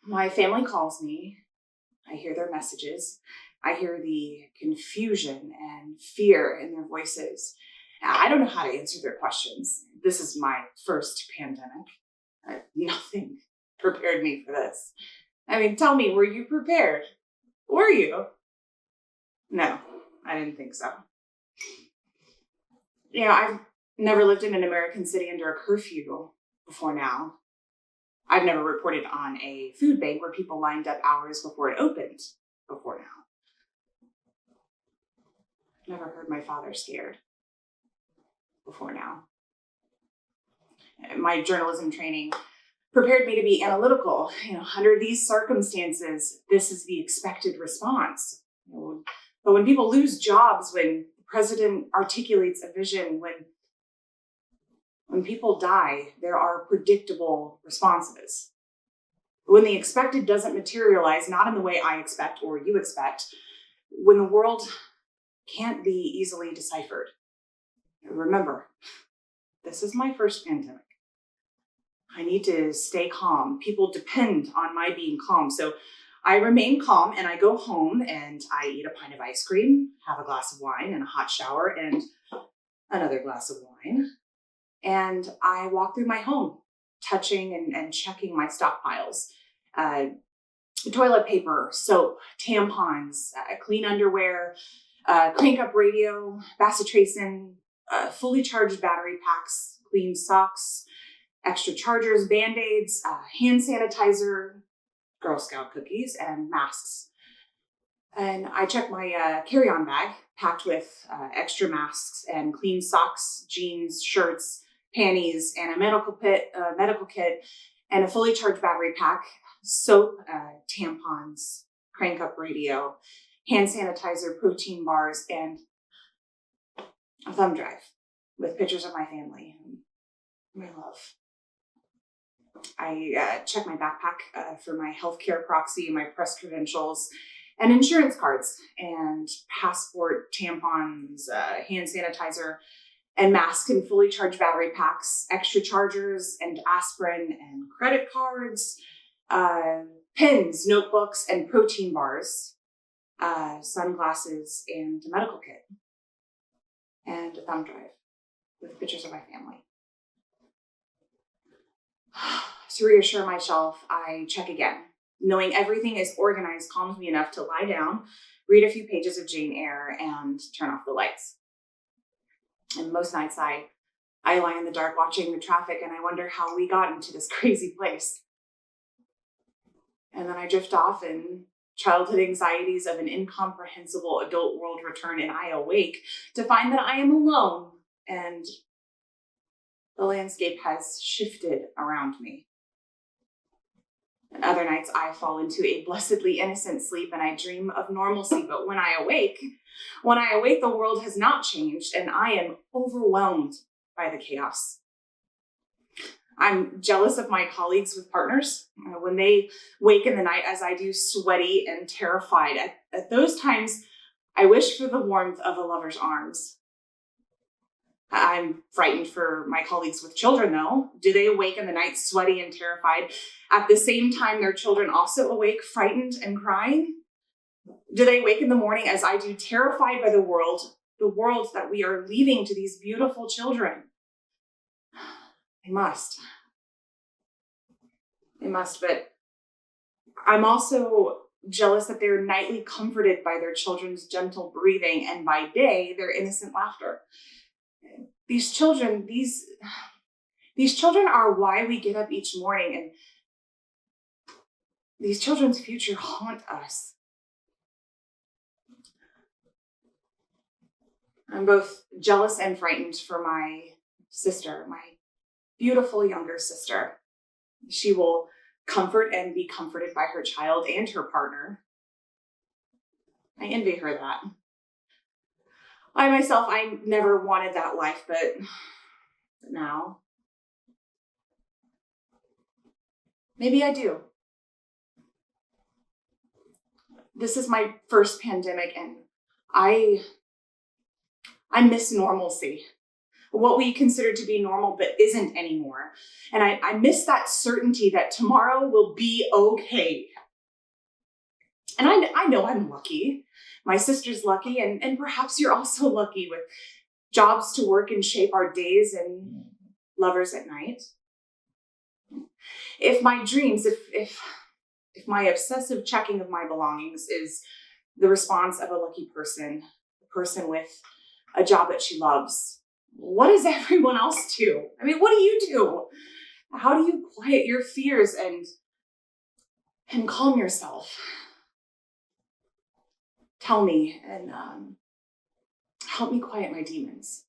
My family calls me. I hear their messages. I hear the confusion and fear in their voices. I don't know how to answer their questions. This is my first pandemic. Nothing prepared me for this. I mean, tell me, were you prepared? Were you? No, I didn't think so. I've never lived in an American city under a curfew before now. I've never reported on a food bank where people lined up hours before it opened before now. Never heard my father scared before now. My journalism training prepared me to be analytical. Under these circumstances, this is the expected response. But when people lose jobs, when the president articulates a vision, when people die, there are predictable responses. When the expected doesn't materialize, not in the way I expect or you expect, when the world can't be easily deciphered. Remember, this is my first pandemic. I need to stay calm. People depend on my being calm. So I remain calm and I go home and I eat a pint of ice cream, have a glass of wine and a hot shower and another glass of wine. And I walk through my home, touching and checking my stockpiles. Toilet paper, soap, tampons, clean underwear, crank up radio, bacitracin, fully charged battery packs, clean socks, extra chargers, Band-Aids, hand sanitizer, Girl Scout cookies, and masks. And I check my carry-on bag packed with extra masks and clean socks, jeans, shirts, panties, and a medical kit, and a fully charged battery pack, soap, tampons, crank up radio, hand sanitizer, protein bars, and a thumb drive with pictures of my family and my love. I check my backpack for my healthcare proxy, my press credentials, and insurance cards, and passport, tampons, hand sanitizer, and masks and fully charged battery packs, extra chargers, and aspirin, and credit cards, pens, notebooks, and protein bars, sunglasses, and a medical kit, and a thumb drive with pictures of my family. To reassure myself, I check again. Knowing everything is organized calms me enough to lie down, read a few pages of Jane Eyre, and turn off the lights. And most nights I lie in the dark watching the traffic and I wonder how we got into this crazy place. And then I drift off and childhood anxieties of an incomprehensible adult world return, and I awake to find that I am alone and the landscape has shifted around me. And other nights I fall into a blessedly innocent sleep and I dream of normalcy. But when I awake, the world has not changed and I am overwhelmed by the chaos. I'm jealous of my colleagues with partners. When they wake in the night as I do, sweaty and terrified. At those times, I wish for the warmth of a lover's arms. I'm frightened for my colleagues with children, though. Do they awake in the night sweaty and terrified at the same time their children also awake, frightened and crying? Do they wake in the morning as I do, terrified by the world that we are leaving to these beautiful children? They must, but I'm also jealous that they're nightly comforted by their children's gentle breathing and by day, their innocent laughter. These children are why we get up each morning, and these children's future haunt us. I'm both jealous and frightened for my sister, my beautiful younger sister. She will comfort and be comforted by her child and her partner. I envy her that. I myself, I never wanted that life, but now, maybe I do. This is my first pandemic and I miss normalcy. what we consider to be normal but isn't anymore. And I miss that certainty that tomorrow will be okay. And I know I'm lucky. My sister's lucky, and perhaps you're also lucky with jobs to work and shape our days and lovers at night. If my dreams, if my obsessive checking of my belongings is the response of a lucky person, a person with a job that she loves, what does everyone else do? I mean, what do you do? How do you quiet your fears and calm yourself? Tell me and help me quiet my demons.